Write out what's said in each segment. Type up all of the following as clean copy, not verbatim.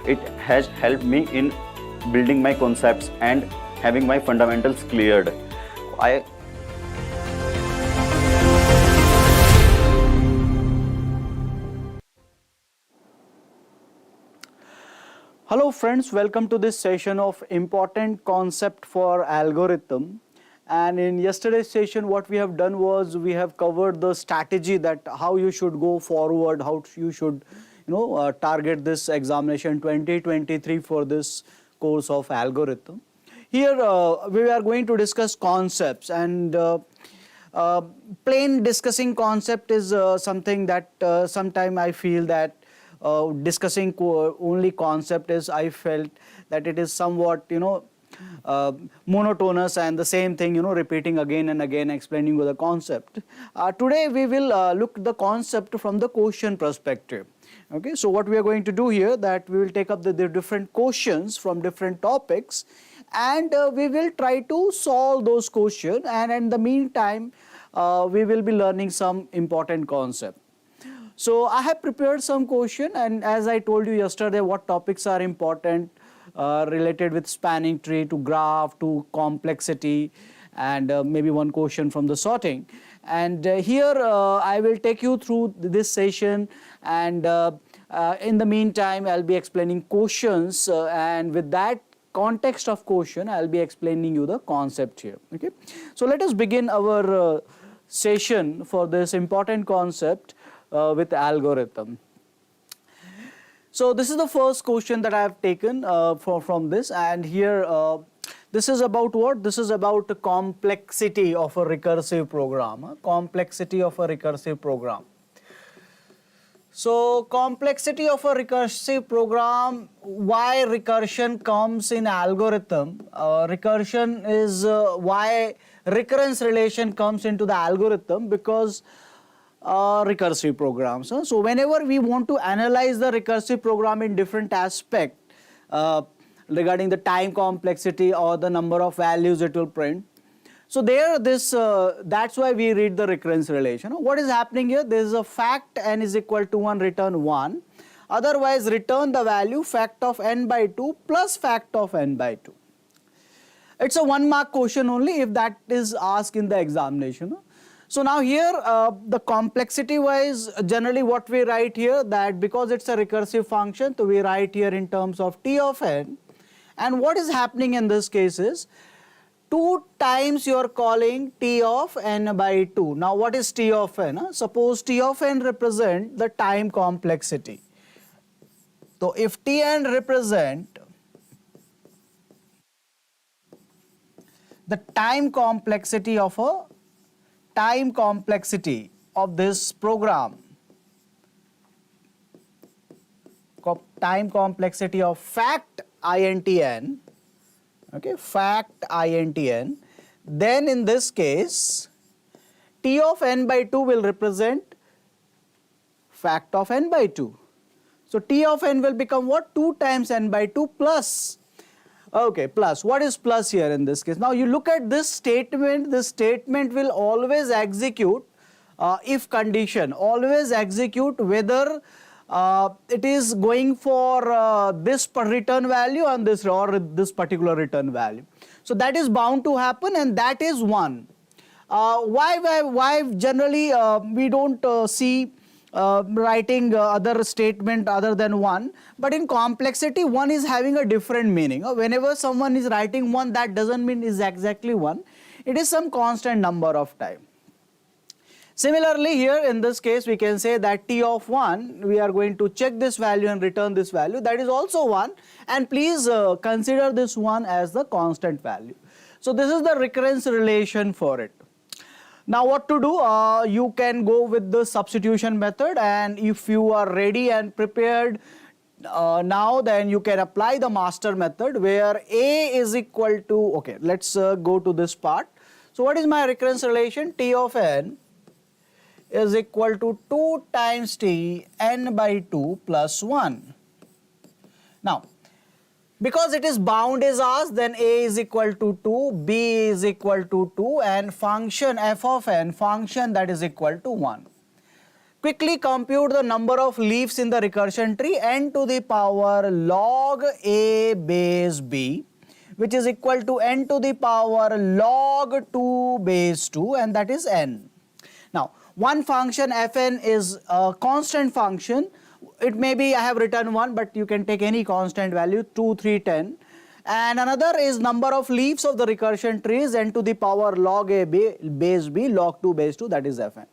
It has helped me in building my concepts and having my fundamentals cleared. Hello friends, welcome to this session of important concept for algorithm. And in yesterday's session what we have done was we have covered the strategy that how you should go forward, how you should target this examination 2023 for this course of algorithm. Here we are going to discuss concepts, and plain discussing concept is something that sometime I feel that discussing only concept is, I felt that it is somewhat monotonous and the same thing repeating again and again explaining the concept. Today we will look the concept from the question perspective. Okay, so what we are going to do here, that we will take up the different questions from different topics, and we will try to solve those questions, and in the meantime we will be learning some important concept. So I have prepared some question, and as I told you yesterday what topics are important related with spanning tree to graph to complexity, and maybe one question from the sorting. And here I will take you through this session, and in the meantime I'll be explaining questions, and with that context of question I'll be explaining you the concept here. Okay, so let us begin our session for this important concept with algorithm. So this is the first question that I have taken from this, and here this is about what? This is about the complexity of a recursive program. Complexity of a recursive program. So complexity of a recursive program, why recursion comes in algorithm? Recursion is why recurrence relation comes into the algorithm, because recursive programs. So whenever we want to analyze the recursive program in different aspect regarding the time complexity or the number of values it will print, so there this that's why we read the recurrence relation. What is happening here? There is a fact n is equal to 1, return 1, otherwise return the value fact of n by 2 plus fact of n by 2. It's a 1 mark question only if that is asked in the examination. So now here the complexity wise, generally what we write here, that because it's a recursive function, so we write here in terms of t of n, and what is happening in this case is 2 times you are calling t of n by 2. Now what is t of n? Suppose t of n represent the time complexity. So if tn represent the time complexity of this program, time complexity of fact intn, okay, fact intn, then in this case t of n by 2 will represent fact of n by 2. So t of n will become what? 2 times n by 2 plus. Okay, plus. What is plus here in this case? Now you look at this statement will always execute if condition, always execute whether it is going for this return value and this or this particular return value. So that is bound to happen, and that is 1. Why generally we don't see writing other statement other than 1, but in complexity 1 is having a different meaning. Whenever someone is writing 1, that doesn't mean is exactly 1, it is some constant number of time. Similarly here in this case we can say that t of 1, we are going to check this value and return this value, that is also 1, and please consider this 1 as the constant value. So this is the recurrence relation for it. Now what to do? You can go with the substitution method, and if you are ready and prepared now, then you can apply the master method where a is equal to, okay, let's go to this part. So what is my recurrence relation? T of n is equal to 2 times t n by 2 plus 1. Now because it is bound is asked, then a is equal to 2, b is equal to 2, and function f of n, function that is equal to 1. quickly compute the number of leaves in the recursion tree n to the power log a base b, which is equal to n to the power log 2 base 2, and that is n. Now, one function fn is a constant function. It may be, I have written one, but you can take any constant value, 2, 3, 10. And another is number of leaves of the recursion trees n to the power log a base b log 2 base 2, that is fn.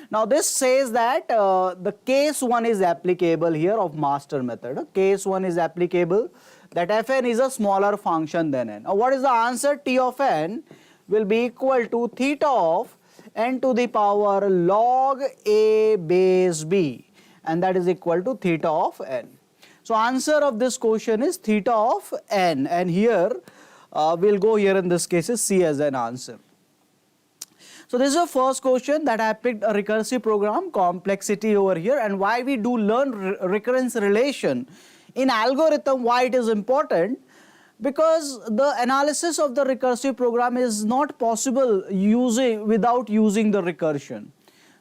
Now this says that the case 1 is applicable here of master method. Case 1 is applicable, that fn is a smaller function than n. Now what is the answer? T of n will be equal to theta of n to the power log a base b, and that is equal to theta of n. So answer of this question is theta of n, and here we'll go here in this case is C as an answer. So this is the first question that I picked a recursive program complexity over here, and why we do learn recurrence relation in algorithm, why it is important, because the analysis of the recursive program is not possible without using the recursion.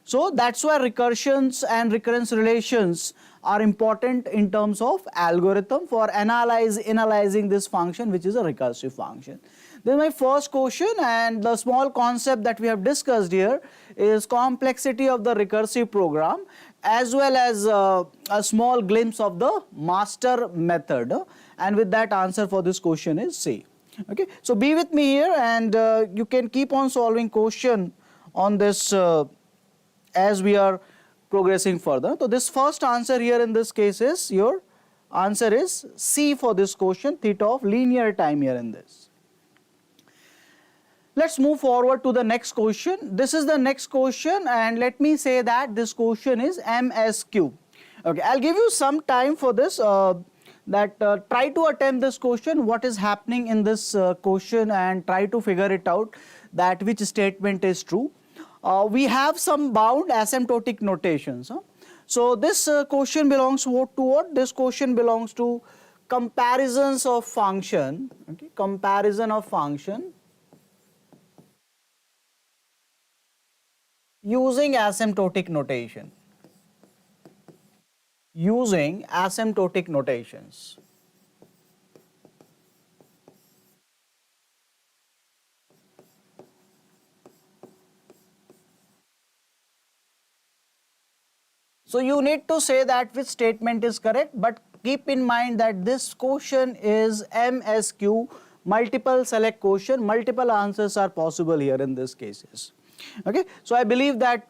So that's why recursions and recurrence relations are important in terms of algorithm for analyzing this function, which is a recursive function. This is my first question, and the small concept that we have discussed here is complexity of the recursive program, as well as a small glimpse of the master method, and with that answer for this question is C. Okay, so be with me here, and you can keep on solving question on this as we are progressing further. So this first answer here in this case is, your answer is C for this question, theta of linear time here in this. Let's move forward to the next question. This is the next question, and let me say that this question is MSQ. Okay, I'll give you some time for this, try to attempt this question, what is happening in this question, and try to figure it out that which statement is true. We have some bound asymptotic notations. So this question belongs to what? This question belongs to comparisons of function, okay, comparison of function using asymptotic notation, using asymptotic notations. So you need to say that which statement is correct, but keep in mind that this question is MSQ, multiple select question, multiple answers are possible here in this cases. Okay, so I believe that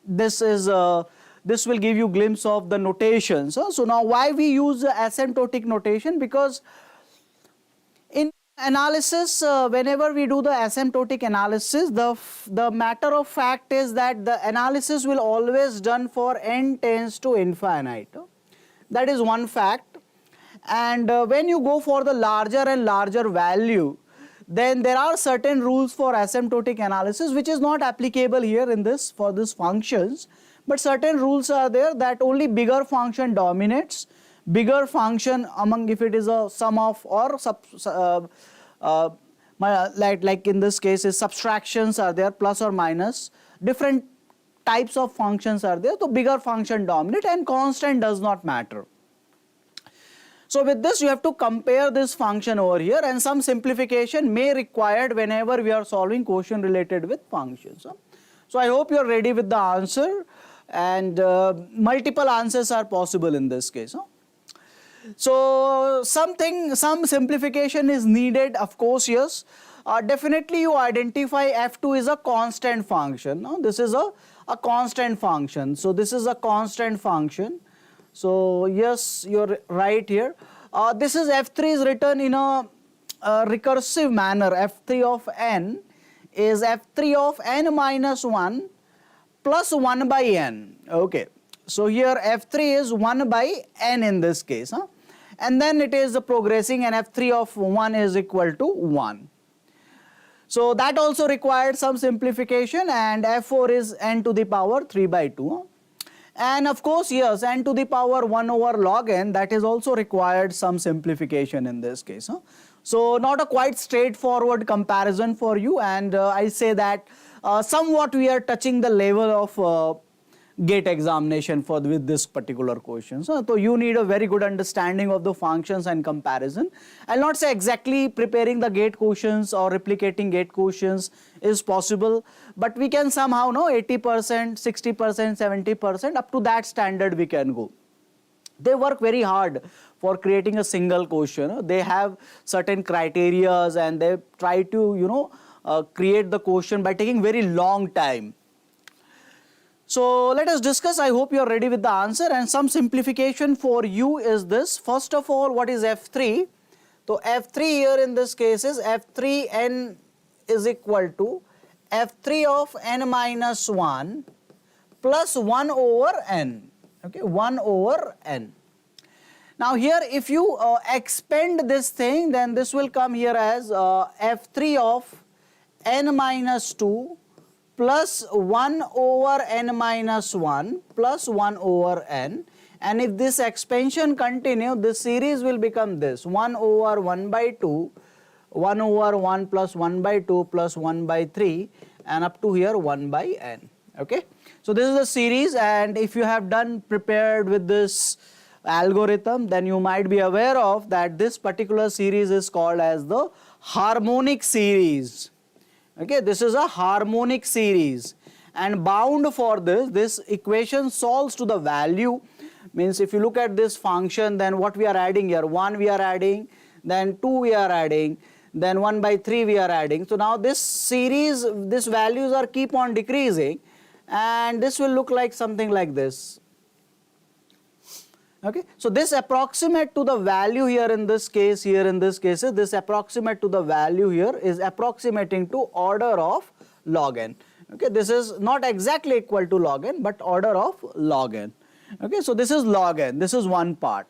this will give you glimpse of the notations. So now why we use the asymptotic notation? Because in analysis, whenever we do the asymptotic analysis, the matter of fact is that the analysis will always done for n tends to infinite. That is one fact. And when you go for the larger and larger value, then there are certain rules for asymptotic analysis which is not applicable here in this for these functions, but certain rules are there that only bigger function dominates, bigger function among, if it is a sum of or like in this case is subtractions are there, plus or minus, different types of functions are there, so bigger function dominate and constant does not matter. So with this you have to compare this function over here, and some simplification may required whenever we are solving question related with functions. So I hope you are ready with the answer, and multiple answers are possible in this case. So some simplification is needed, of course, yes. Definitely you identify f2 is a constant function. No? This is a constant function. So this is a constant function. So yes, you're right here. This is f3 is written in a recursive manner. f3 of n is f3 of n minus 1 plus 1 by n. Okay. So here f3 is 1 by n in this case. And then it is progressing, and f3 of 1 is equal to 1. So that also required some simplification, and f4 is n to the power 3 by 2. And of course, yes, n to the power 1 over log n, that is also required some simplification in this case. So not a quite straightforward comparison for you, and I say that somewhat we are touching the level of gate examination for with this particular question. So you need a very good understanding of the functions and comparison. I'll not say exactly preparing the gate questions or replicating gate questions is possible, but we can somehow know 80%, 60%, 70%, up to that standard we can go. They work very hard for creating a single question. They have certain criterias and they try to create the question by taking very long time. So let us discuss. I hope you are ready with the answer, and some simplification for you is this. First of all, what is F3? So F3 here in this case is F3n is equal to F3 of n minus 1 plus 1 over n. Okay, 1 over n. Now here if you expand this thing, then this will come here as F3 of n minus 2 plus 1 over n minus 1 plus 1 over n, and if this expansion continue, this series will become this 1 over 1 by 2, 1 over 1 plus 1 by 2 plus 1 by 3, and up to here 1 by n. Okay, so this is the series, and if you have prepared with this algorithm, then you might be aware of that this particular series is called as the harmonic series. Okay, this is a harmonic series, and bound for this equation solves to the value. Means if you look at this function, then what we are adding here, 1 we are adding, then 2 we are adding, then 1 by 3 we are adding. So now this series, these values are keep on decreasing, and this will look like something like this. Okay, so this approximate to the value here in this case, this approximate to the value here is approximating to order of log n. Okay, this is not exactly equal to log n, but order of log n. Okay, so this is log n, this is one part.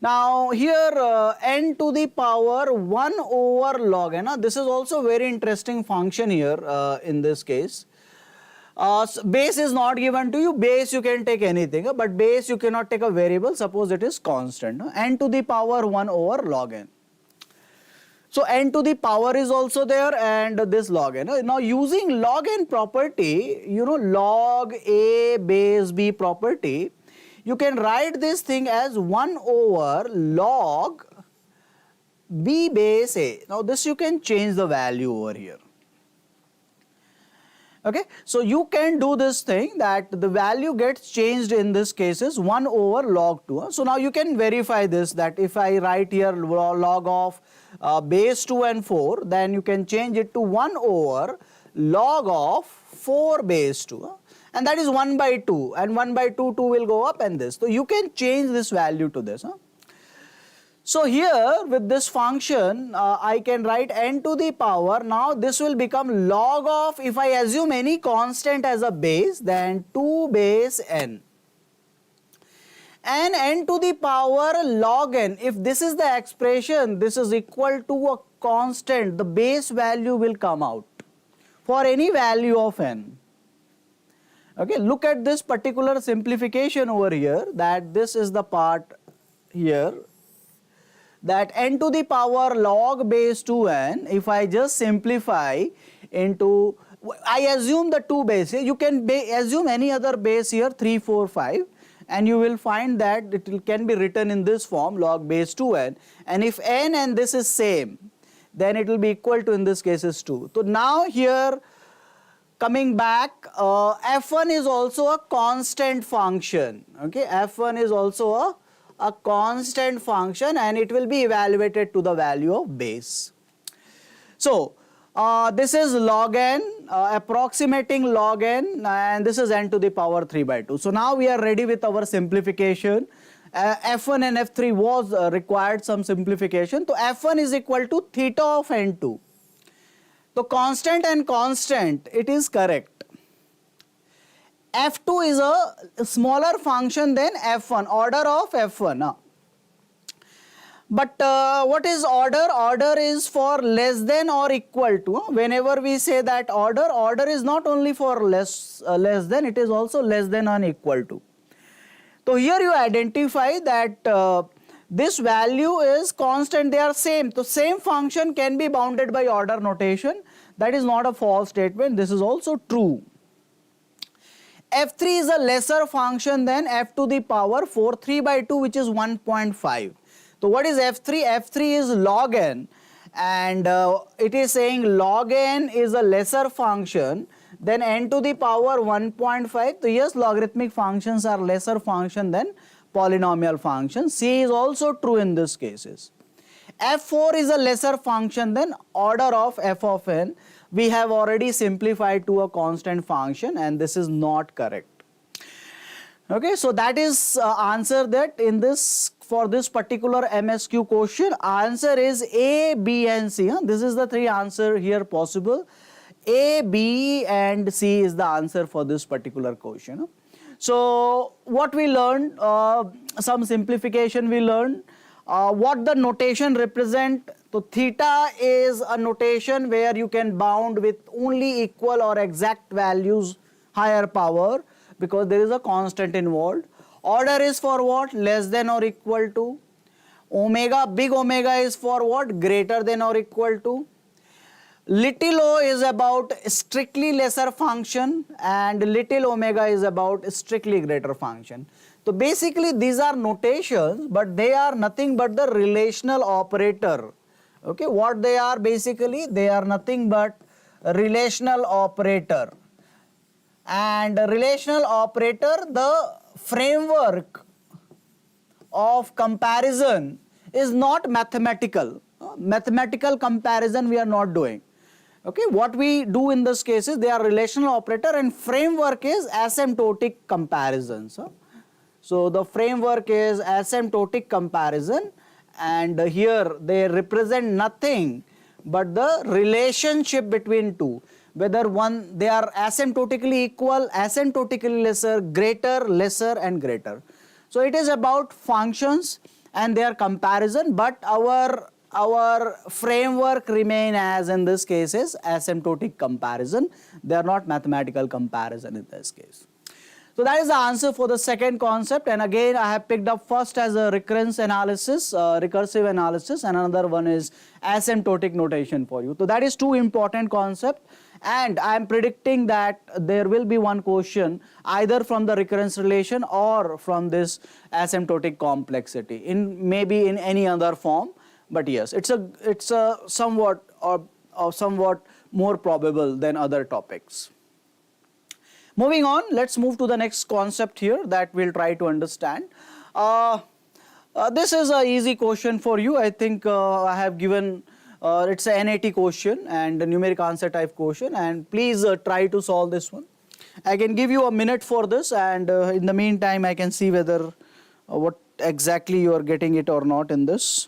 Now here n to the power 1 over log n, this is also very interesting function here in this case. Base is not given to you. Base you can take anything, but base you cannot take a variable. Suppose it is constant. N to the power 1 over log n. So n to the power is also there, and this log n. Now using log n property, log a base b property, you can write this thing as 1 over log b base a. Now this you can change the value over here. Okay, so you can do this thing that the value gets changed in this case is 1 over log 2. So now you can verify this, that if I write here log of base 2 and 4, then you can change it to 1 over log of 4 base 2. And that is 1 by 2, and 1 by 2 will go up, and this. So you can change this value to this. So here with this function, I can write n to the power. Now this will become log of, if I assume any constant as a base, then 2 base n. And n to the power log n, if this is the expression, this is equal to a constant, the base value will come out for any value of n. Okay, look at this particular simplification over here, that this is the part here, that n to the power log base 2n, if I just simplify into, I assume the 2 base here, you can assume any other base here, 3, 4, 5, and you will find that it can be written in this form, log base 2n, and if n and this is same, then it will be equal to, in this case, is 2. So now here, coming back, f1 is also a constant function. Okay, f1 is also a constant function, and it will be evaluated to the value of base. So this is log n, approximating log n, and this is n to the power 3 by 2. So now we are ready with our simplification. F1 and F3 was required some simplification. So F1 is equal to theta of n2. So constant and constant, it is correct. F2 is a smaller function than F1, order of F1. But what is order? Order is for less than or equal to. Whenever we say that order is not only for less than, it is also less than or equal to. So here you identify that this value is constant, they are same. So same function can be bounded by order notation. That is not a false statement, this is also true. f3 is a lesser function than f to the power 4, 3 by 2, which is 1.5. So what is f3? f3 is log n, and it is saying log n is a lesser function than n to the power 1.5. So yes, logarithmic functions are lesser function than polynomial functions. C is also true in these cases. f4 is a lesser function than order of f of n. We have already simplified to a constant function, and this is not correct. Okay, so that is answer that in this, for this particular MSQ question, answer is A, B and C. This is the three answer here possible. A, B and C is the answer for this particular question. So what we learned, some simplification we learned. What the notation represent? So theta is a notation where you can bound with only equal or exact values higher power, because there is a constant involved. Order is for what? Less than or equal to. Omega, big omega is for what? Greater than or equal to. Little o is about strictly lesser function, and little omega is about strictly greater function. So basically these are notations, but they are nothing but the relational operator. Okay, what they are basically? They are nothing but relational operator. And relational operator, the framework of comparison is not mathematical. Mathematical comparison we are not doing. Okay, what we do in this case is they are relational operator, and framework is asymptotic comparisons. So the framework is asymptotic comparison, and here they represent nothing but the relationship between two. Whether one, they are asymptotically equal, asymptotically lesser, greater, lesser and greater. So it is about functions and their comparison, but our framework remain as in this case is asymptotic comparison. They are not mathematical comparison in this case. So that is the answer for the second concept, and again I have picked up first as a recurrence analysis, recursive analysis, and another one is asymptotic notation for you. So that is two important concepts, and I am predicting that there will be one question either from the recurrence relation or from this asymptotic complexity, in maybe in any other form, but yes, it's a somewhat or somewhat more probable than other topics. Moving on, let's move to the next concept here that we'll try to understand. This is an easy question for you. I think I have given, it's a NAT question and a numeric answer type question, and please try to solve this one. I can give you a minute for this, and in the meantime I can see whether what exactly you are getting it or not in this.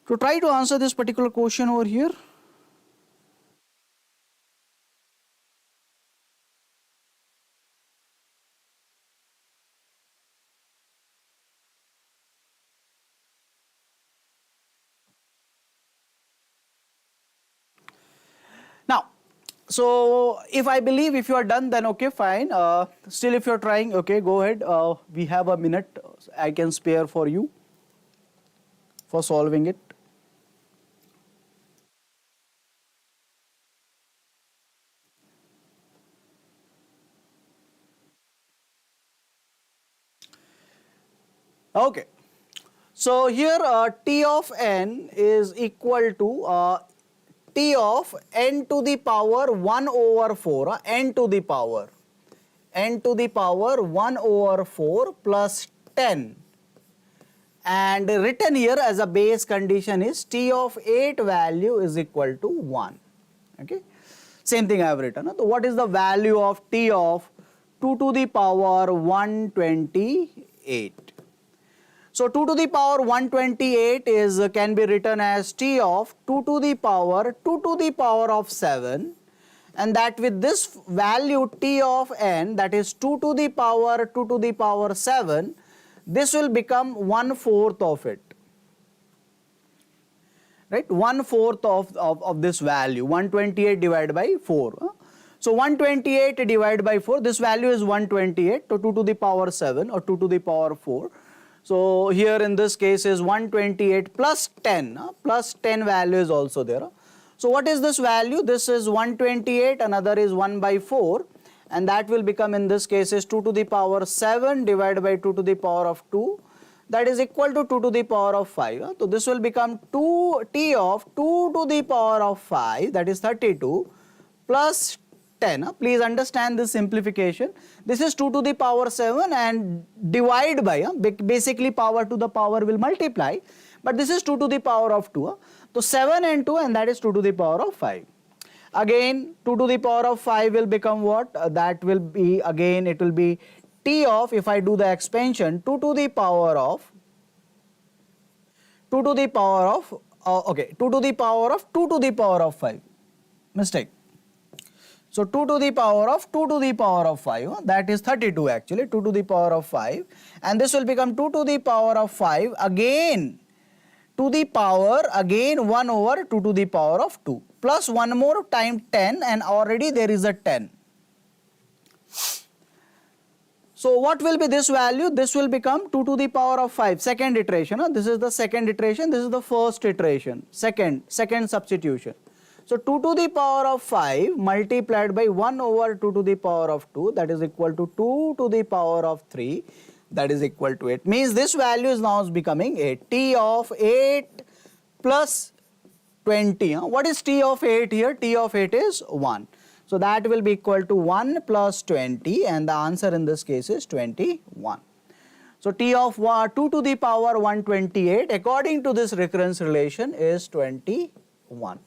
To try to answer this particular question over here. Now, so if I believe if you are done, then okay, fine. Still if you are trying, okay, go ahead. We have a minute I can spare for you for solving it. Okay, so here T of n is equal to T of n to the power 1 over 4, n to the power 1 over 4 plus 10, and written here as a base condition is T of 8 value is equal to 1. Okay, same thing I have written. So what is the value of T of 2 to the power 128? So 2 to the power 128 is can be written as T of 2 to the power of 7, and that with this value T of n, that is 2 to the power 7, this will become 1/4 of it, right? 1/4 of this value, 128 divided by 4. So 128 divided by 4, this value is 128, so 2 to the power 7 or 2 to the power 4. So here in this case is 128 plus 10, plus 10 value is also there. So what is this value? This is 128, another is 1 by 4, and that will become in this case is 2 to the power 7 divided by 2 to the power of 2, that is equal to 2 to the power of 5. So this will become t of 2 to the power of 5, that is 32, plus 10. Please understand this simplification. This is 2 to the power 7 and divide by, basically power to the power will multiply, but this is 2 to the power of 2. So 7 and 2, and that is 2 to the power of 5. Again 2 to the power of 5 will become what? That will be, again it will be t of, if I do the expansion, 2 to the power of 2 to the power of 2 to the power of 2 to the power of 5. Mistake. So 2 to the power of 2 to the power of 5, that is 32 actually, 2 to the power of 5, and this will become 2 to the power of 5 again to the power again 1 over 2 to the power of 2 plus 1 more time 10, and already there is a 10. So what will be this value? This will become 2 to the power of 5, second iteration. This is the second iteration, this is the first iteration, second substitution. So 2 to the power of 5 multiplied by 1 over 2 to the power of 2, that is equal to 2 to the power of 3, that is equal to 8. Means this value is now becoming 8. T of 8 plus 20. What is T of 8 here? T of 8 is 1. So that will be equal to 1 plus 20, and the answer in this case is 21. So T of 2 to the power 128 according to this recurrence relation is 21.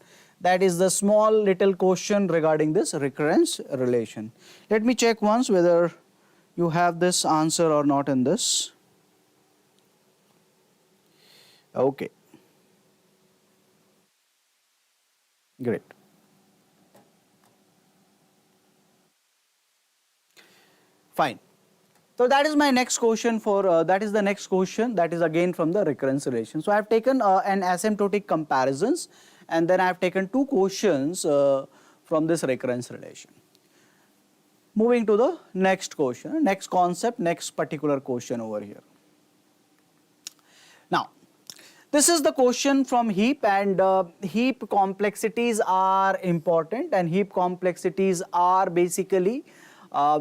That is the small little question regarding this recurrence relation. Let me check once whether you have this answer or not in this. Okay. Great. Fine. So that is my next question for, that is the next question, that is again from the recurrence relation. So I have taken an asymptotic comparisons, and then I have taken two questions from this recurrence relation. Moving to the next question, next concept, next particular question over here. Now, this is the question from Heap, and Heap complexities are important, and Heap complexities are basically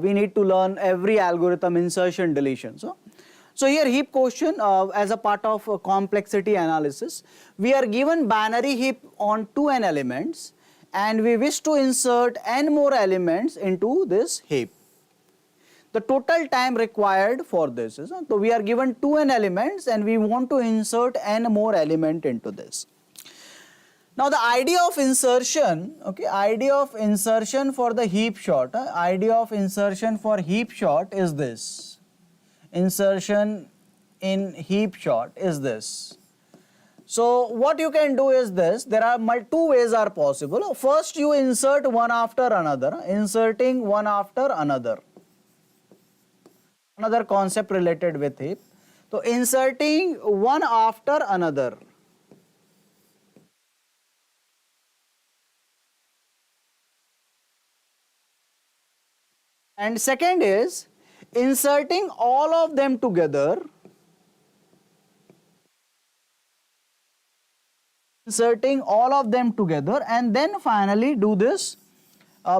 we need to learn every algorithm insertion deletion. So here Heap question as a part of complexity analysis, we are given binary heap on 2n elements, and we wish to insert n more elements into this heap. The total time required for this is, so we are given 2n elements and we want to insert n more element into this. Now the idea of insertion, okay, idea of insertion for the heap shot, idea of insertion for heap shot is this. Insertion in heap shot is this. So what you can do is this, there are two ways are possible. First you insert one after another, inserting one after another. Another concept related with heap. So inserting one after another. And second is inserting all of them together, and then finally do this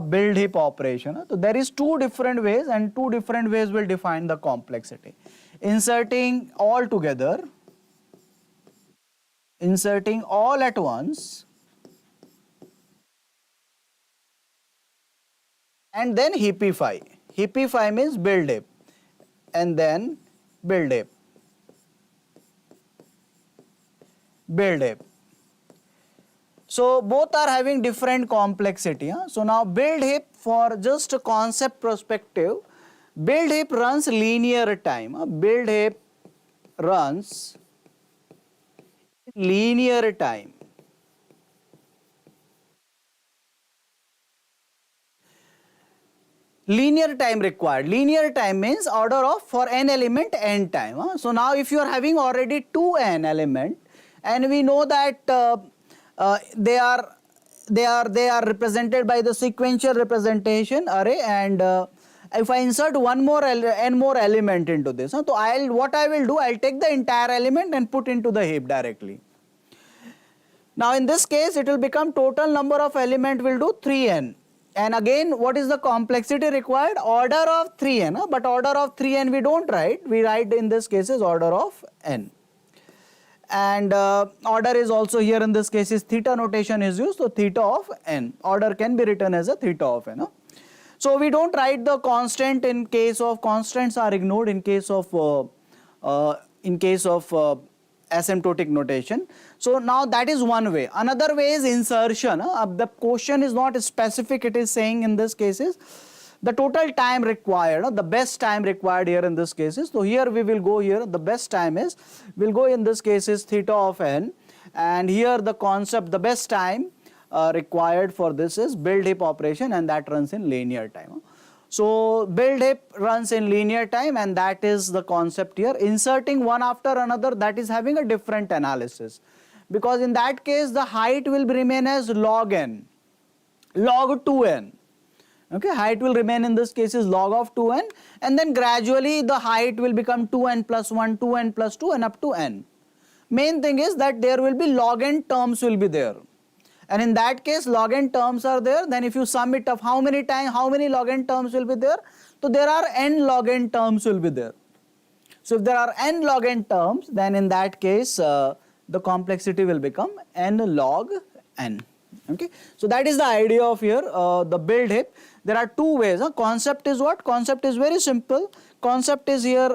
build heap operation. So there is two different ways, and two different ways will define the complexity. Inserting all together, inserting all at once, and then heapify. Heapify means build heap, and then build heap. Build heap. So both are having different complexity. So now build heap, for just a concept perspective, build heap runs linear time. Build heap runs linear time. Linear time required. Linear time means order of for n element n time. So now if you are having already 2n element, and we know that they are represented by the sequential representation array, and if I insert one more n more element into this, so what I will do, I'll take the entire element and put into the heap directly. Now in this case it will become total number of element will do 3n, and again what is the complexity required? Order of 3n, but order of 3n we don't write, we write in this case is order of n. And order is also here in this case is theta notation is used, so theta of n, order can be written as a theta of n. So we don't write the constant in case of, constants are ignored in case of asymptotic notation. So now that is one way. Another way is insertion. The question is not specific, it is saying in this case is the total time required, the best time required here in this case is, so here we will go here, the best time is, we'll go in this case is theta of n, and here the concept, the best time required for this is build heap operation, and that runs in linear time. So build heap runs in linear time, and that is the concept here. Inserting one after another, that is having a different analysis, because in that case the height will remain as log n, log 2n. Okay, height will remain in this case is log of 2n, and then gradually the height will become 2n plus 1, 2n plus 2, and up to n. Main thing is that there will be log n terms will be there, and in that case log n terms are there. Then if you sum it up, how many log n terms will be there? So there are n log n terms will be there. So if there are n log n terms, then in that case the complexity will become n log n. Okay, so that is the idea of here the build heap. There are two ways. Concept is what? Concept is very simple. Concept is here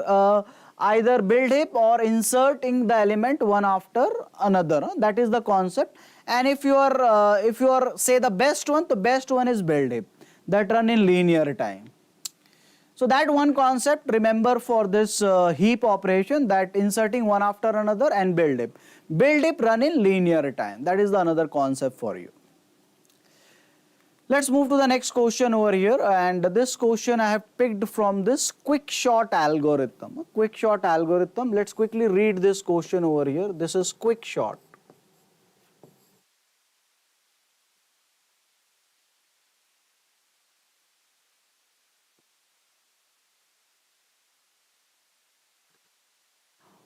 either build heap or inserting the element one after another. That is the concept. And if you are say the best one is build heap, that run in linear time. So that one concept remember for this heap operation, that inserting one after another, and build heap. Build heap run in linear time. That is the another concept for you. Let's move to the next question over here, and this question I have picked from this quick short algorithm. Quick short algorithm. Let's quickly read this question over here. This is quick short.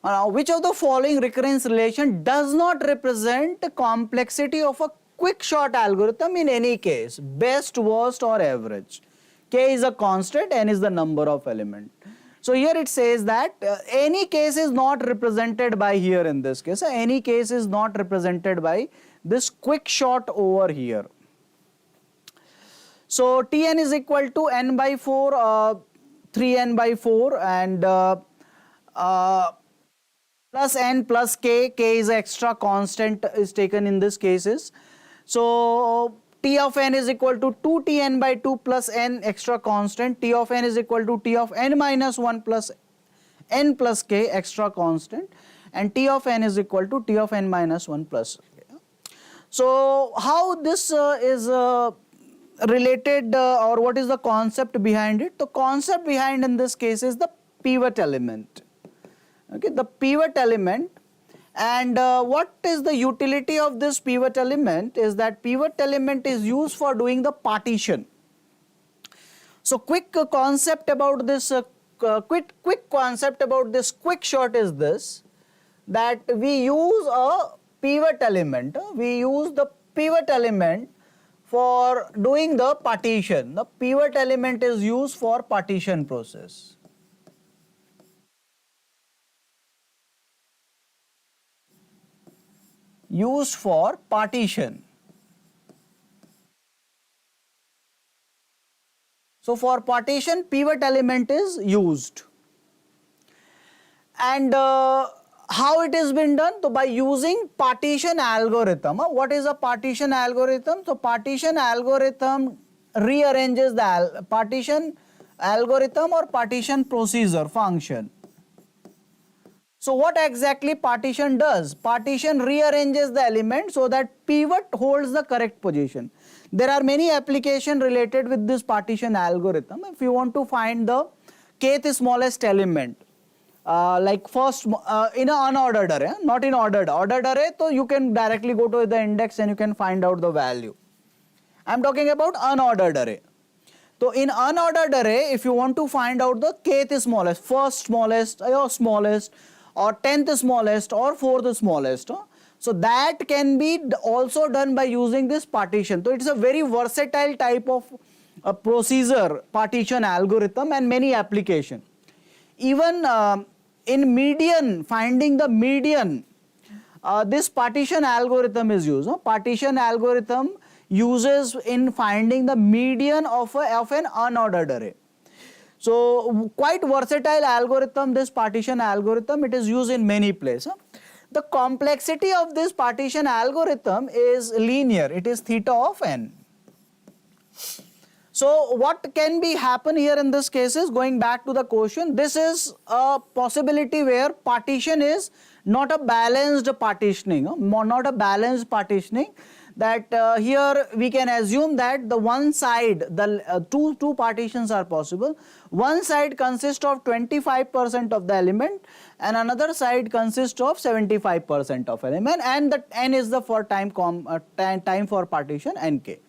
Now, which of the following recurrence relation does not represent the complexity of a quick short algorithm in any case, best, worst, or average? K is a constant, n is the number of element. So here it says that any case is not represented by here in this case. Any case is not represented by this quick short over here. So Tn is equal to n by 4, 3n by 4, and plus n plus k, k is extra constant is taken in this cases. So T of n is equal to 2Tn by 2 plus n extra constant, T of n is equal to T of n minus 1 plus n plus k extra constant, and T of n is equal to T of n minus 1 plus k. So how this is related or what is the concept behind it? The concept behind in this case is the pivot element. Okay, the pivot element, and what is the utility of this pivot element is that pivot element is used for doing the partition. So quick concept about this quick concept about this quick short is this, that we use a pivot element. We use the pivot element for doing the partition. The pivot element is used for partition process. Used for partition. So for partition, pivot element is used. And how it has been done? So by using partition algorithm. What is a partition algorithm? So partition algorithm rearranges the partition algorithm or partition procedure function. So what exactly partition does? Partition rearranges the element so that pivot holds the correct position. There are many applications related with this partition algorithm. If you want to find the kth smallest element, like first in an unordered array, not in ordered. Ordered array, so you can directly go to the index and you can find out the value. I am talking about unordered array. So in unordered array, if you want to find out the kth smallest, first smallest or smallest or 10th smallest or 4th smallest, so that can be also done by using this partition. So it's a very versatile type of procedure, partition algorithm, and many application. Even in median, finding the median, this partition algorithm is used. Partition algorithm uses in finding the median of an unordered array. So quite versatile algorithm, this partition algorithm. It is used in many places. The complexity of this partition algorithm is linear. It is theta of n. So what can be happen here in this case is, going back to the question, this is a possibility where partition is not a balanced partitioning, not a balanced partitioning, that here we can assume that the one side, the two partitions are possible. One side consists of 25% of the element and another side consists of 75% of element, and the n is the for time for partition nk.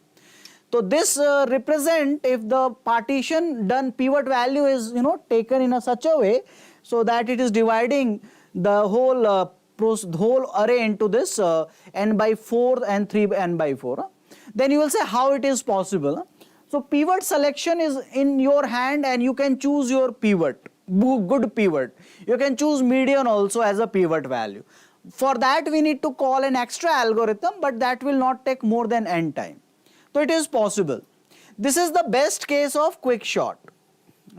So this represent if the partition done pivot value is taken in such a way so that it is dividing the whole whole array into this n by 4 and 3n by 4. Then you will say how it is possible. So pivot selection is in your hand and you can choose your pivot, good pivot. You can choose median also as a pivot value. For that we need to call an extra algorithm, but that will not take more than n time. So it is possible. This is the best case of quick sort.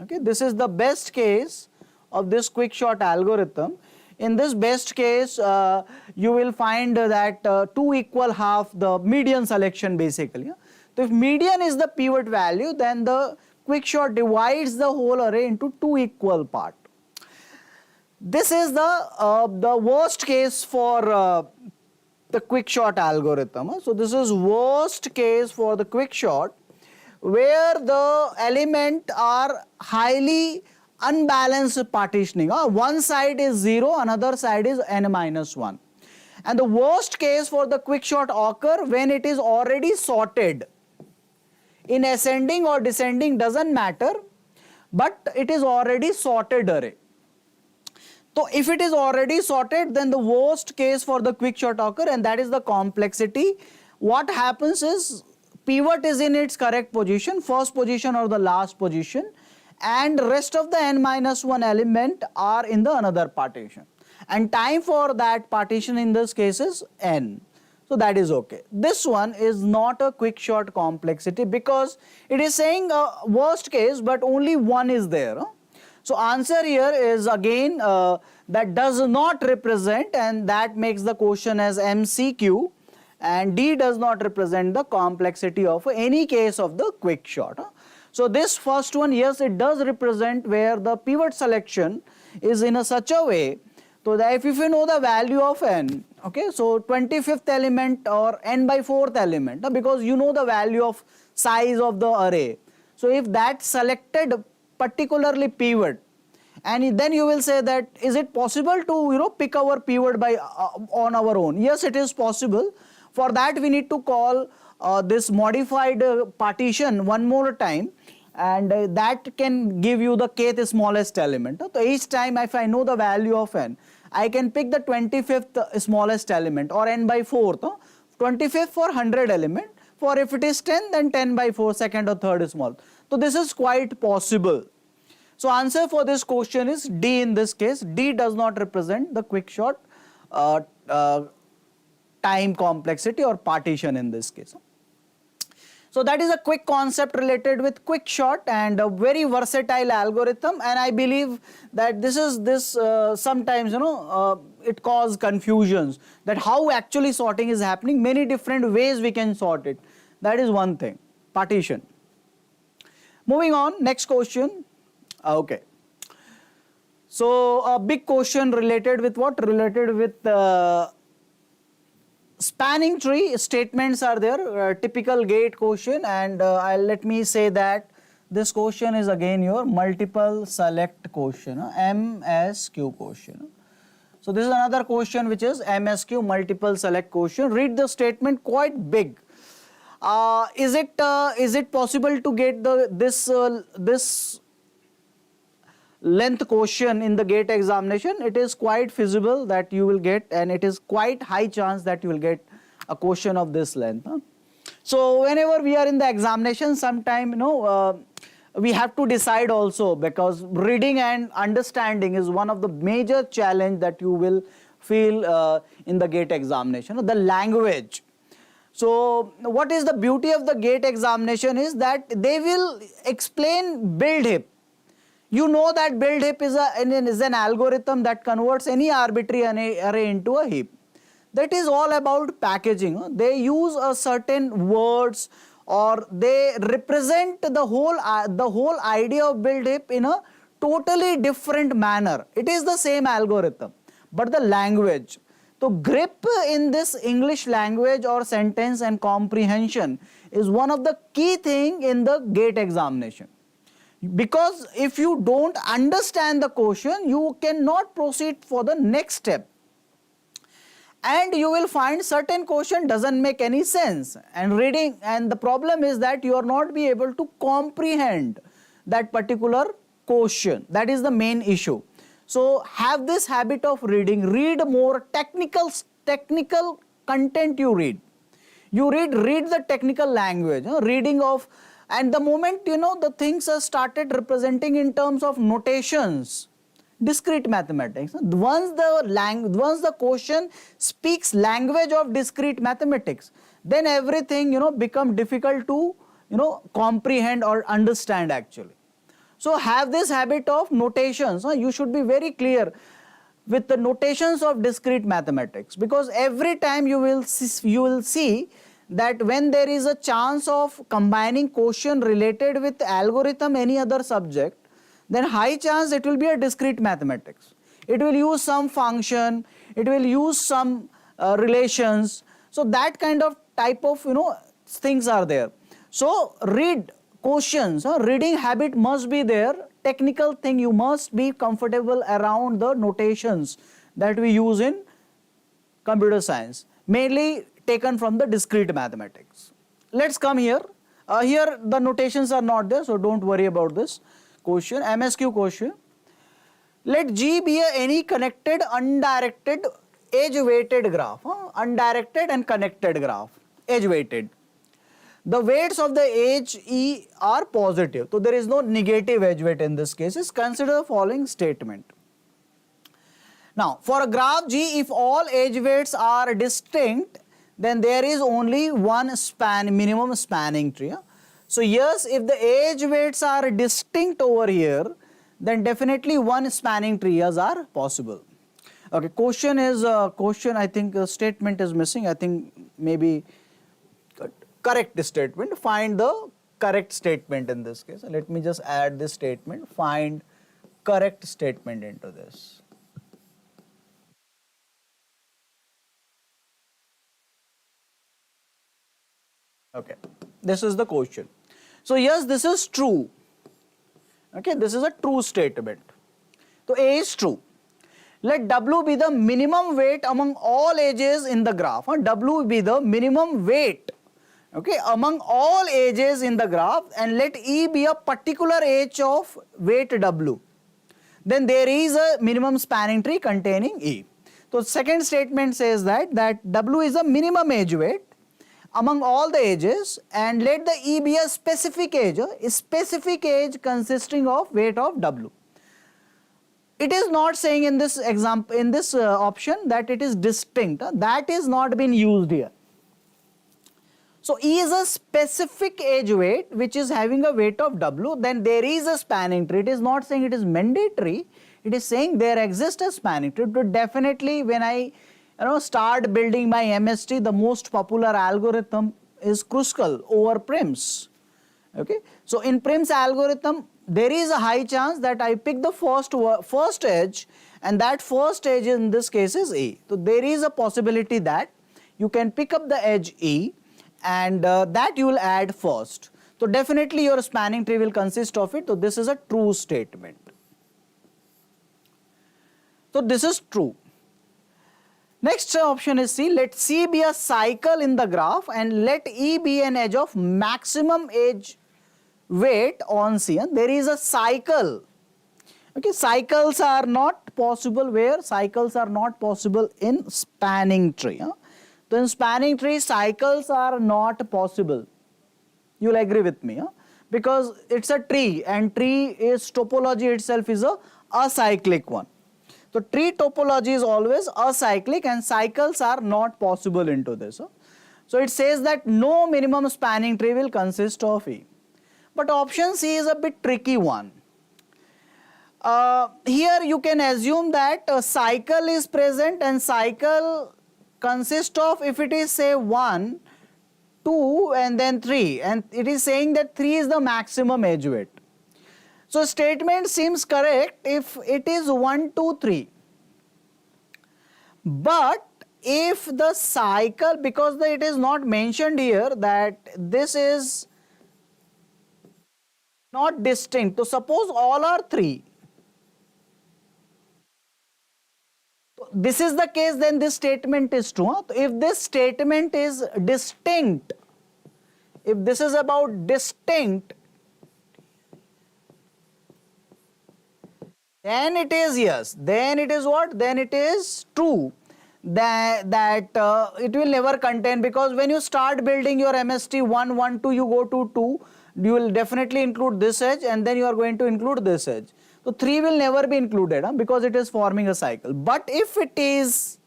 Okay, this is the best case of this quick sort algorithm. In this best case, you will find that 2 equal half the median selection basically. So if median is the pivot value, then the quick sort divides the whole array into 2 equal parts. This is the worst case for the quick sort algorithm. So this is worst case for the quick sort, where the elements are highly unbalanced partitioning. One side is 0, another side is n minus 1. And the worst case for the quick sort occur when it is already sorted. In ascending or descending doesn't matter, but it is already sorted array. So if it is already sorted, then the worst case for the quick sort occur, and that is the complexity. What happens is pivot is in its correct position, first position or the last position, and rest of the n minus 1 element are in the another partition, and time for that partition in this case is n. So that is okay. This one is not a quick sort complexity because it is saying worst case but only one is there. So answer here is again that does not represent, and that makes the question as MCQ, and D does not represent the complexity of any case of the quick sort. So this first one, yes, it does represent where the pivot selection is in such a way so that if you know the value of n, okay, so 25th element or n by 4th element, because you know the value of size of the array. So if that selected particularly pivot, and then you will say that is it possible to pick our pivot by on our own? Yes, it is possible. For that we need to call this modified partition one more time, and that can give you the kth smallest element. So each time if I know the value of n, I can pick the 25th smallest element or n by 4th, 25th for 100 element. For if it is 10, then 10 by 4 second or third is small. So this is quite possible. So answer for this question is D in this case. D does not represent the quick sort time complexity or partition in this case. So that is a quick concept related with quick sort and a very versatile algorithm, and I believe that this sometimes it causes confusions that how actually sorting is happening. Many different ways we can sort it. That is one thing, partition. Moving on, next question. Okay. So a big question related with what? Related with spanning tree statements are there, typical gate question, and let me say that this question is again your multiple select question, MSQ question. So this is another question which is MSQ multiple select question. Read the statement, quite big. Is it possible to get this length question in the GATE examination? It is quite feasible that you will get, and it is quite high chance that you will get a question of this length. So whenever we are in the examination, sometime we have to decide also, because reading and understanding is one of the major challenge that you will feel in the GATE examination. The language. So what is the beauty of the GATE examination is that they will explain build heap. You know that build heap is an algorithm that converts any arbitrary array into a heap. That is all about packaging. They use a certain words, or they represent the whole idea of build heap in a totally different manner. It is the same algorithm, but the language. So grip in this English language or sentence and comprehension is one of the key thing in the GATE examination. Because if you don't understand the question, you cannot proceed for the next step. And you will find certain question doesn't make any sense. And the problem is that you are not be able to comprehend that particular question. That is the main issue. So have this habit of reading. Read more technical content you read. You read the technical language, reading of. And the moment the things are started representing in terms of notations, discrete mathematics. Once the question speaks language of discrete mathematics, then everything become difficult to comprehend or understand actually. So have this habit of notations. You should be very clear with the notations of discrete mathematics, because every time you will see that when there is a chance of combining question related with algorithm, any other subject, then high chance it will be a discrete mathematics. It will use some function, it will use some relations. So that kind of type of things are there. So read questions, reading habit must be there. Technical thing, you must be comfortable around the notations that we use in computer science, mainly taken from the discrete mathematics. Let's come here. Here the notations are not there, so don't worry about this question. MSQ question. Let G be any connected undirected edge-weighted graph. Undirected and connected graph, edge-weighted. The weights of the edge E are positive. So there is no negative edge weight in this case. Consider the following statement. Now for a graph G, if all edge weights are distinct, then there is only one minimum spanning tree. So yes, if the edge weights are distinct over here, then definitely one spanning trees are possible. Okay, question I think statement is missing. I think maybe correct statement. Find the correct statement in this case. Let me just add this statement. Find correct statement into this. Okay, this is the question. So yes, this is true. Okay, this is a true statement. So A is true. Let W be the minimum weight among all edges in the graph. W be the minimum weight, okay, among all edges in the graph, and let E be a particular edge of weight W. Then there is a minimum spanning tree containing E. So second statement says that W is a minimum edge weight among all the edges, and let the E be a specific edge consisting of weight of W. It is not saying in this example, in this option, that it is distinct. That is not been used here. So E is a specific edge weight which is having a weight of W, then there is a spanning tree. It is not saying it is mandatory, it is saying there exists a spanning tree. But definitely when I start building my MST, the most popular algorithm is Kruskal over Prim's. Okay, so in Prim's algorithm, there is a high chance that I pick the first edge, and that first edge in this case is E. So there is a possibility that you can pick up the edge E, and that you will add first. So definitely your spanning tree will consist of it. So this is a true statement. So this is true. Next option is C. Let C be a cycle in the graph and let E be an edge of maximum edge weight on C. There is a cycle. Okay, cycles are not possible where? Cycles are not possible in spanning tree. So in spanning tree, cycles are not possible. You will agree with me, because it's a tree and tree is topology itself is a acyclic one. So tree topology is always acyclic and cycles are not possible into this. So it says that no minimum spanning tree will consist of E. But option C is a bit tricky one. Here you can assume that a cycle is present and cycle consists of, if it is say 1, 2 and then 3, and it is saying that 3 is the maximum edge weight. So statement seems correct if it is 1, 2, 3. But if the cycle, because it is not mentioned here that this is not distinct, so suppose all are 3. This is the case, then this statement is true. If this statement is distinct, if this is about distinct, then it is yes. Then it is what? Then it is true that it will never contain, because when you start building your MST 1, 1, 2, you go to 2, you will definitely include this edge and then you are going to include this edge. So 3 will never be included because it is forming a cycle. But if it is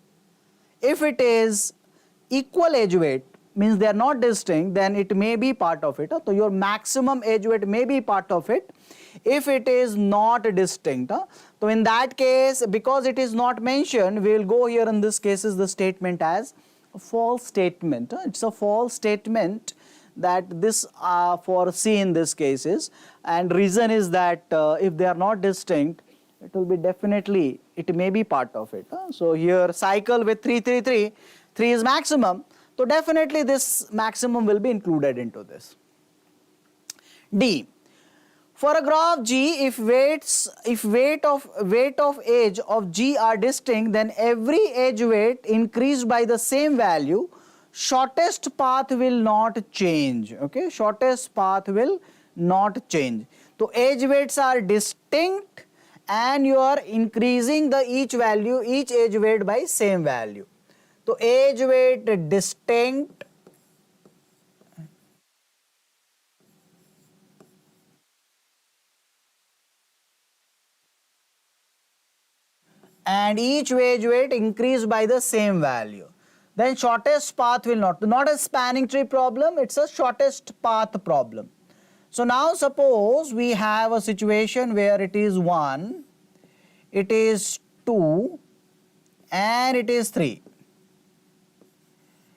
equal edge weight, means they are not distinct, then it may be part of it. So your maximum edge weight may be part of it if it is not distinct. So in that case, because it is not mentioned, we will go here in this case is the statement as a false statement. It's a false statement that this for C in this case is, and reason is that if they are not distinct, it will be definitely, it may be part of it. So here cycle with 3, 3, 3, 3 is maximum, so definitely this maximum will be included into this. D. For a graph G, if weight of edge of G are distinct, then every edge weight increased by the same value, shortest path will not change. Okay, shortest path will not change. So edge weights are distinct and you are increasing the each edge weight by same value. So edge weight distinct and each edge weight increased by the same value. Then shortest path will not a spanning tree problem, it's a shortest path problem. So now suppose we have a situation where it is 1, it is 2 and it is 3.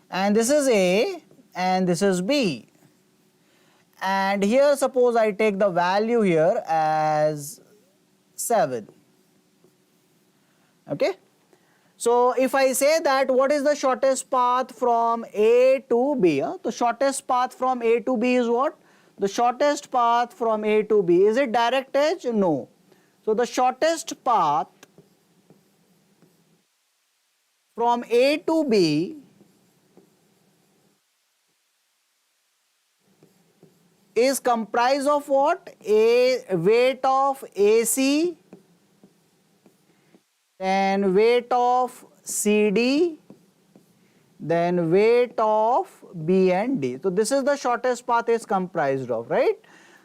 And this is A and this is B. And here suppose I take the value here as 7. Okay. So if I say that what is the shortest path from A to B? The shortest path from A to B is what? The shortest path from A to B. Is it direct edge? No. So the shortest path from A to B is comprised of what? A weight of AC, then weight of CD, then weight of B and D. So this is the shortest path is comprised of, right?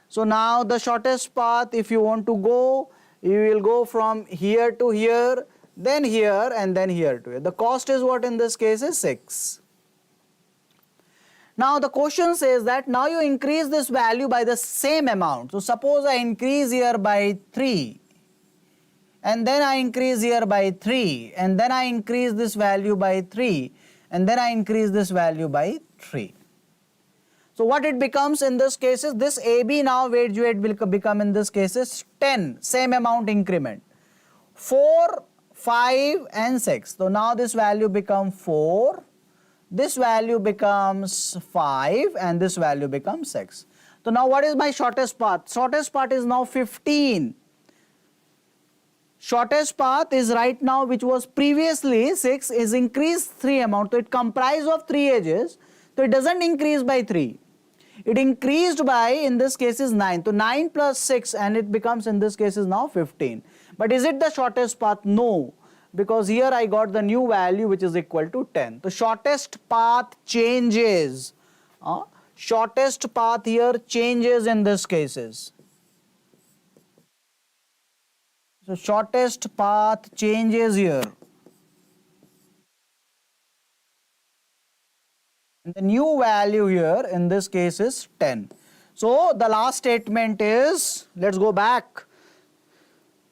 So now the shortest path, if you want to go, you will go from here to here, then here and then here to here. The cost is what in this case is 6. Now the question says that now you increase this value by the same amount. So suppose I increase here by 3 and then I increase here by 3 and then I increase this value by 3 and then I increase this value by 3. So what it becomes in this case is this AB now weight will become in this case is 10, same amount increment, 4, 5 and 6. So now this value becomes 4, this value becomes 5 and this value becomes 6. So now what is my shortest path? Shortest path is now 15. shortest path is right now, which was previously 6, is increased 3 amount. So it comprises of 3 edges. So it doesn't increase by 3. It increased by, in this case, is 9. So 9 plus 6, and it becomes, in this case, is now 15. But is it the shortest path? No, because here I got the new value which is equal to 10. The shortest path changes. Shortest path here changes in this cases. So shortest path changes here. And the new value here in this case is 10. So the last statement is, let's go back.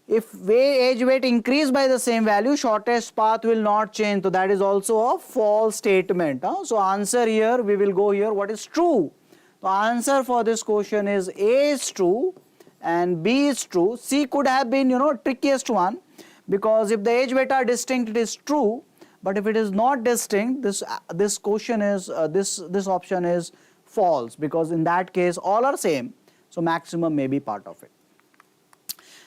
If edge weight increase by the same value, shortest path will not change. So that is also a false statement. So answer here, we will go here, what is true? The answer for this question is A is true and B is true. C could have been, trickiest one, because if the edge weight are distinct, it is true. But if it is not distinct, this question is, this option is false, because in that case all are same. So maximum may be part of it.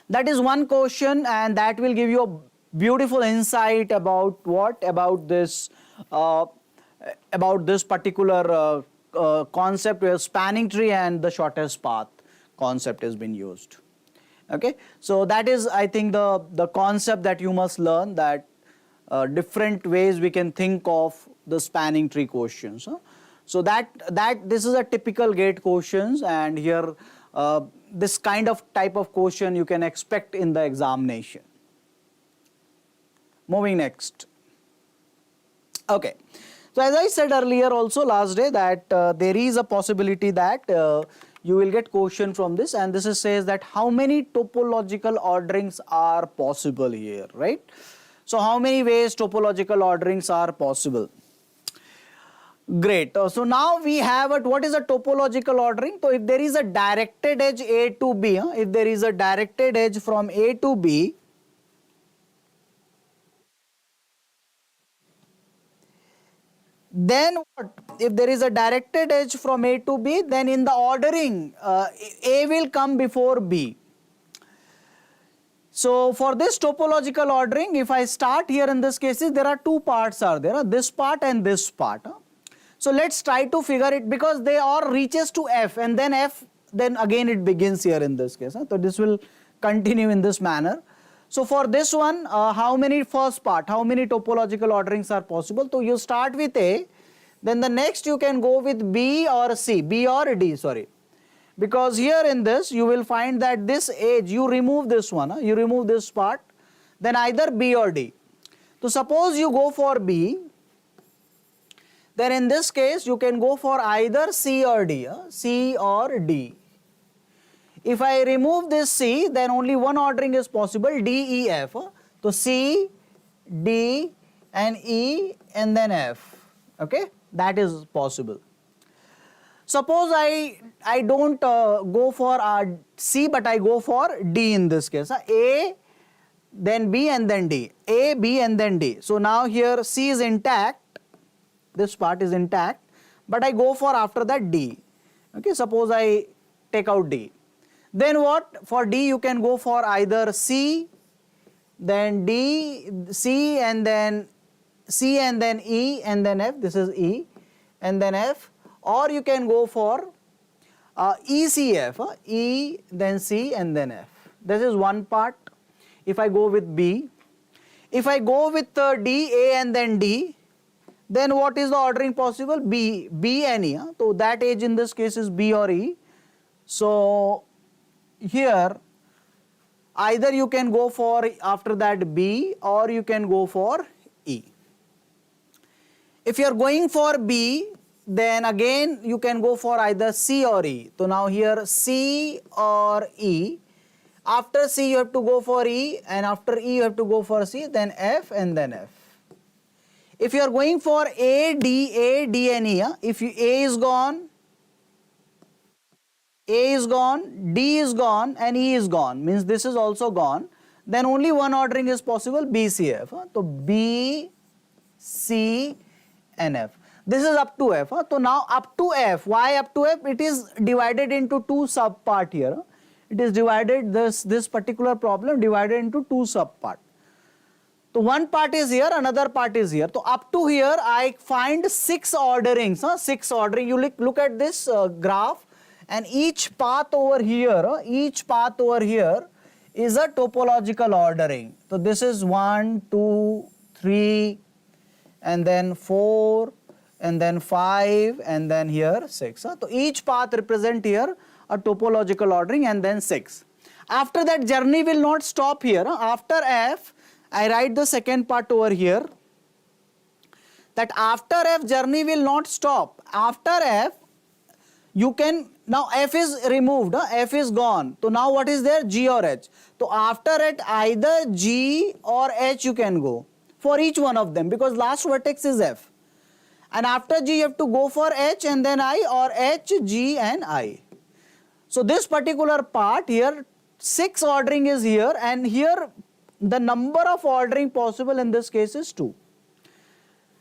That is one question, and that will give you a beautiful insight about what? About this particular concept where spanning tree and the shortest path concept has been used. Okay, so that is, I think, the concept that you must learn, that different ways we can think of the spanning tree questions. So that this is a typical gate questions, and here this kind of type of question you can expect in the examination. Moving next. Okay, so as I said earlier also last day, that there is a possibility that you will get question from this, and this says that how many topological orderings are possible here, right? So how many ways topological orderings are possible? Great. So now we have what is a topological ordering? So if there is a directed edge A to B, if there is a directed edge from A to B, then what? If there is a directed edge from A to B, then in the ordering, A will come before B. So for this topological ordering, if I start here in this case, there are two parts are there, this part and this part. So let's try to figure it, because they all reaches to F, and then F, then again it begins here in this case. So this will continue in this manner. So for this one, how many first part, how many topological orderings are possible? So you start with A, then the next you can go with B or C, B or D, sorry. Because here in this you will find that this edge, you remove this one, you remove this part, then either B or D. So suppose you go for B, then in this case you can go for either C or D, C or D. If I remove this C, then only one ordering is possible, D, E, F. So C, D and E and then F, okay, that is possible. Suppose I don't go for C, but I go for D in this case, A, then B and then D, A, B and then D. So now here C is intact, this part is intact, but I go for after that D. Okay, suppose I take out D. Then what? For D you can go for either C, then D, C and then E and then F, this is E, and then F, or you can go for ECF, E, then C and then F. This is one part if I go with B. If I go with D, A and then D, then what is the ordering possible? B and E. So that edge in this case is B or E. So here either you can go for after that B or you can go for E. If you are going for B, then again you can go for either C or E. So now here C or E. After C you have to go for E, and after E you have to go for C, then F and then F. If you are going for A, D and E, if A is gone, A is gone, D is gone and E is gone, means this is also gone, then only one ordering is possible, B, C, F. So B, C and F. This is up to F. So now up to F, why up to F? It is divided into two sub part here. it is divided, this particular problem divided into two sub-part. So one part is here, another part is here. So up to here I find 6 orderings, 6 ordering. You look at this graph, and each path over here, is a topological ordering. So this is 1, 2, 3, and then 4, and then 5, and then here 6. So each path represent here a topological ordering, and then 6. After that, journey will not stop here. After F, I write the second part over here, that after F journey will not stop. After F, you can, now F is removed, F is gone. So now what is there? G or H. So after it, either G or H you can go for each one of them, because last vertex is F. And after G you have to go for H and then I, or H, G and I. So this particular part here, 6 ordering is here, and here the number of ordering possible in this case is 2.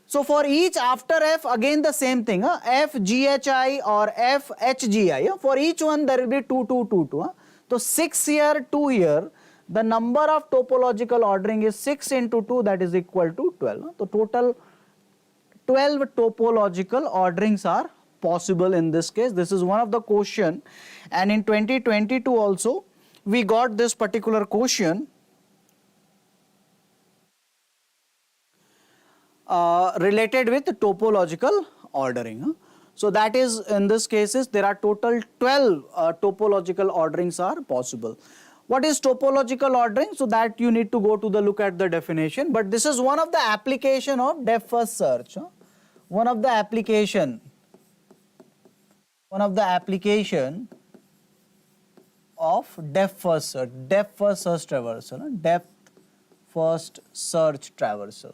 So for each, after F, again the same thing, F, G, H, I or F, H, G, I. For each one there will be 2, 2, 2, 2. So 6 here, 2 here. The number of topological ordering is 6 into 2, that is equal to 12. So total 12 topological orderings are possible in this case. This is one of the question, and in 2022 also we got this particular question related with topological ordering. So that is, in this cases there are total 12 topological orderings are possible. What is topological ordering? So that you need to go to the look at the definition, but this is one of the application of depth first search. One of the application of depth first search, depth first search traversal, depth first search traversal.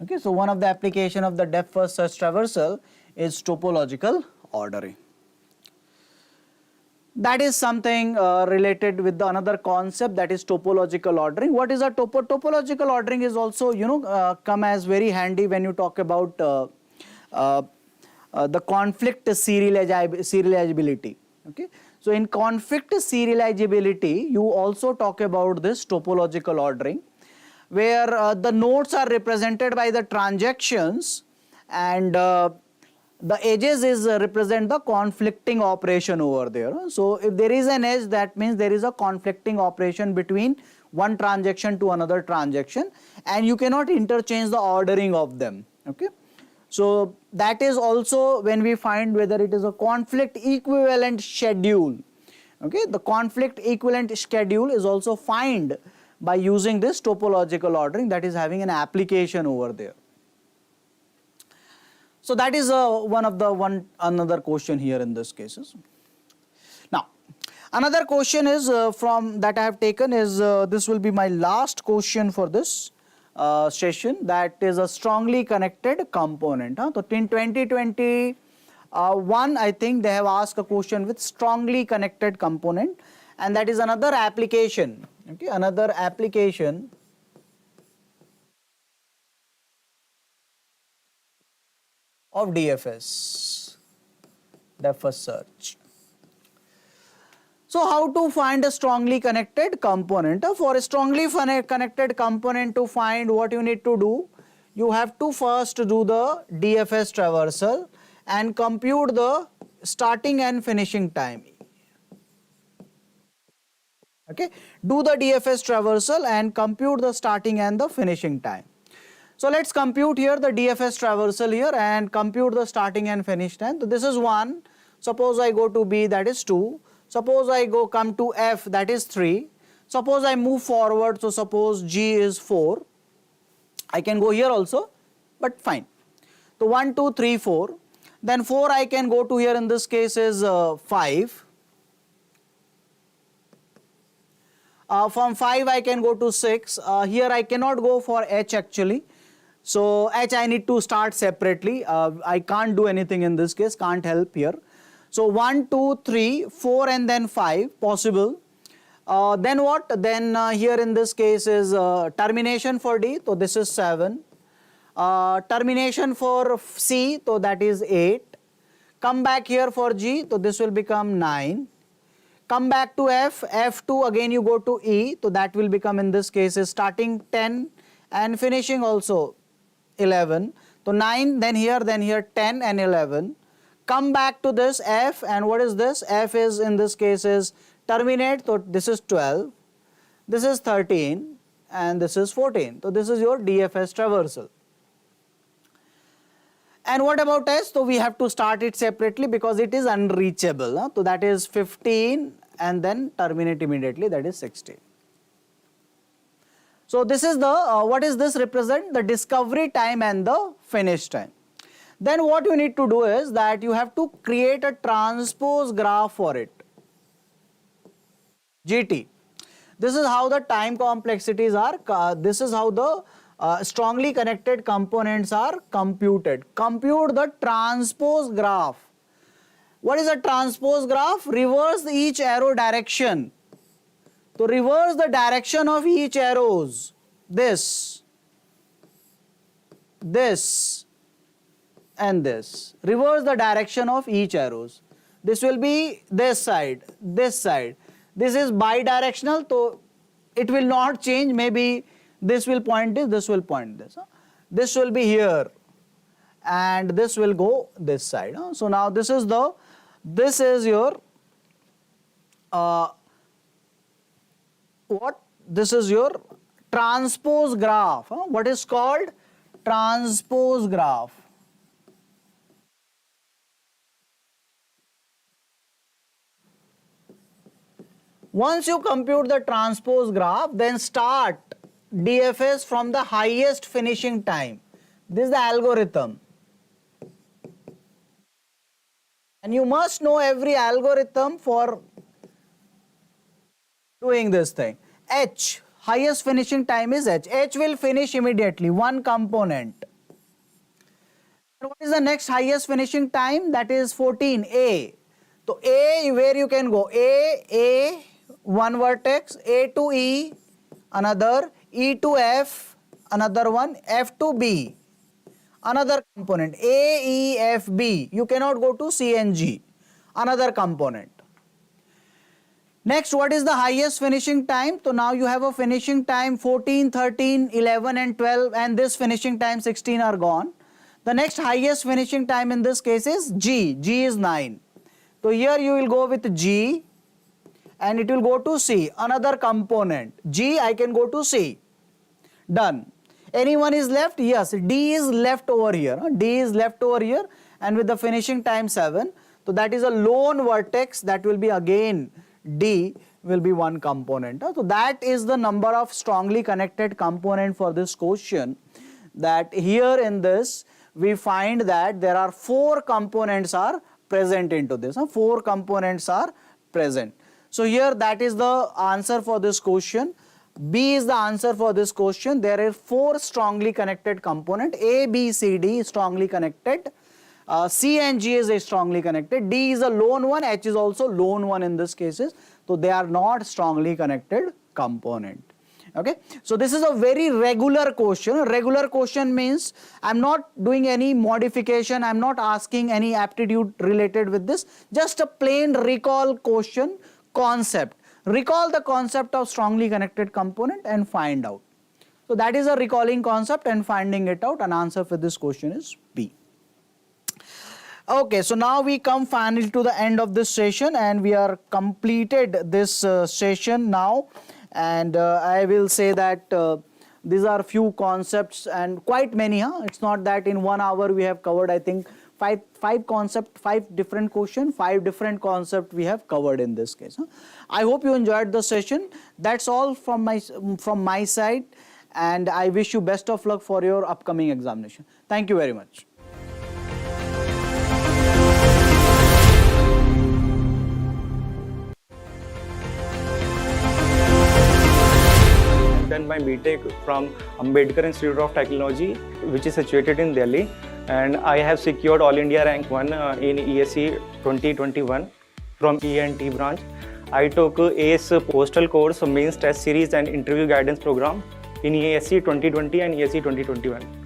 Okay, so one of the application of the depth first search traversal is topological ordering. That is something related with the another concept, that is topological ordering. What is a topological ordering is also, come as very handy when you talk about the conflict serializability. Okay, so in conflict serializability you also talk about this topological ordering, where the nodes are represented by the transactions, and the edges is represent the conflicting operation over there. So if there is an edge, that means there is a conflicting operation between one transaction to another transaction, and you cannot interchange the ordering of them. Okay, so that is also when we find whether it is a conflict equivalent schedule. Okay, the conflict equivalent schedule is also found by using this topological ordering, that is having an application over there. So that is another question here in this cases. Now another question is from that I have taken is this will be my last question for this session, that is a strongly connected component. So in 2021 I think they have asked a question with strongly connected component, and that is another application. Okay, another application of DFS, depth first search. So how to find a strongly connected component? For a strongly connected component to find, what you need to do, you have to first do the DFS traversal and compute the starting and finishing time. Okay, do the DFS traversal and compute the starting and the finishing time. So let's compute here the DFS traversal here and compute the starting and finish time. So this is 1. Suppose I go to B, that is 2. Suppose I come to F, that is 3. Suppose I move forward, so suppose G is 4. I can go here also, but fine. So 1, 2, 3, 4. Then 4 I can go to here, in this case is 5. From 5 I can go to 6. Here I cannot go for H actually. So H I need to start separately. I can't do anything in this case, can't help here. So 1, 2, 3, 4 and then 5 possible. Then what? Then here in this case is termination for D, so this is 7. Termination for C, so that is 8. Come back here for G, so this will become 9. come back to F, F2 again you go to E, so that will become in this case is starting 10 and finishing also 11. So 9, then here 10 and 11. Come back to this F, and what is this? F is in this case is terminate, so this is 12, this is 13 and this is 14. So this is your DFS traversal. And what about S? So we have to start it separately because it is unreachable. Huh? So that is 15 and then terminate immediately, that is 16. So this is the, what is this represent? The discovery time and the finish time. Then what you need to do is that you have to create a transpose graph for it. GT. This is how the time complexities are, this is how the strongly connected components are computed. Compute the transpose graph. What is a transpose graph? Reverse each arrow direction. So reverse the direction of each arrows. This, and this. Reverse the direction of each arrows. This will be this side, this side. This is bidirectional, so it will not change. Maybe this will point this will point this. This will be here and this will go this side. So now this is your what? This is your transpose graph. What is called? Transpose graph. Once you compute the transpose graph, then start DFS from the highest finishing time. This is the algorithm. And you must know every algorithm for doing this thing. H, highest finishing time is H. H will finish immediately, one component. And what is the next highest finishing time? That is 14, A. So A, where you can go? A, one vertex, A to E, another, E to F, another one, F to B, another component, A, E, F, B. You cannot go to C and G, another component. Next, what is the highest finishing time? So now you have a finishing time 14, 13, 11 and 12, and this finishing time 16 are gone. The next highest finishing time in this case is G. G is 9. So here you will go with G and it will go to C, another component. G, I can go to C. Done. Anyone is left? Yes, D is left over here. D is left over here and with the finishing time 7. So that is a lone vertex, that will be again D will be one component. So that is the number of strongly connected component for this question. That here in this we find that there are 4 components are present into this. 4 components are present. So here that is the answer for this question. B is the answer for this question. There are 4 strongly connected component. A, B, C, D is strongly connected. C and G is strongly connected. D is a lone one. H is also lone one in this cases. So they are not strongly connected component. Okay. So this is a very regular question. Regular question means I am not doing any modification. I am not asking any aptitude related with this. Just a plain recall question concept. Recall the concept of strongly connected component and find out. So that is a recalling concept and finding it out, and answer for this question is B. Okay, so now we come finally to the end of this session and we are completed this session now, and I will say that these are few concepts and quite many. It's not that in 1 hour we have covered, I think, five concepts, 5 different questions, 5 different concepts we have covered in this case. I hope you enjoyed the session. That's all from my side, and I wish you best of luck for your upcoming examination. Thank you very much. Done my BTech from Ambedkar Institute of Technology, which is situated in Delhi, and I have secured All India Rank 1 in ESE 2021 from E&T branch. I took ACE Postal Course, Mains Test Series and Interview Guidance Program in ESE 2020 and ESE 2021.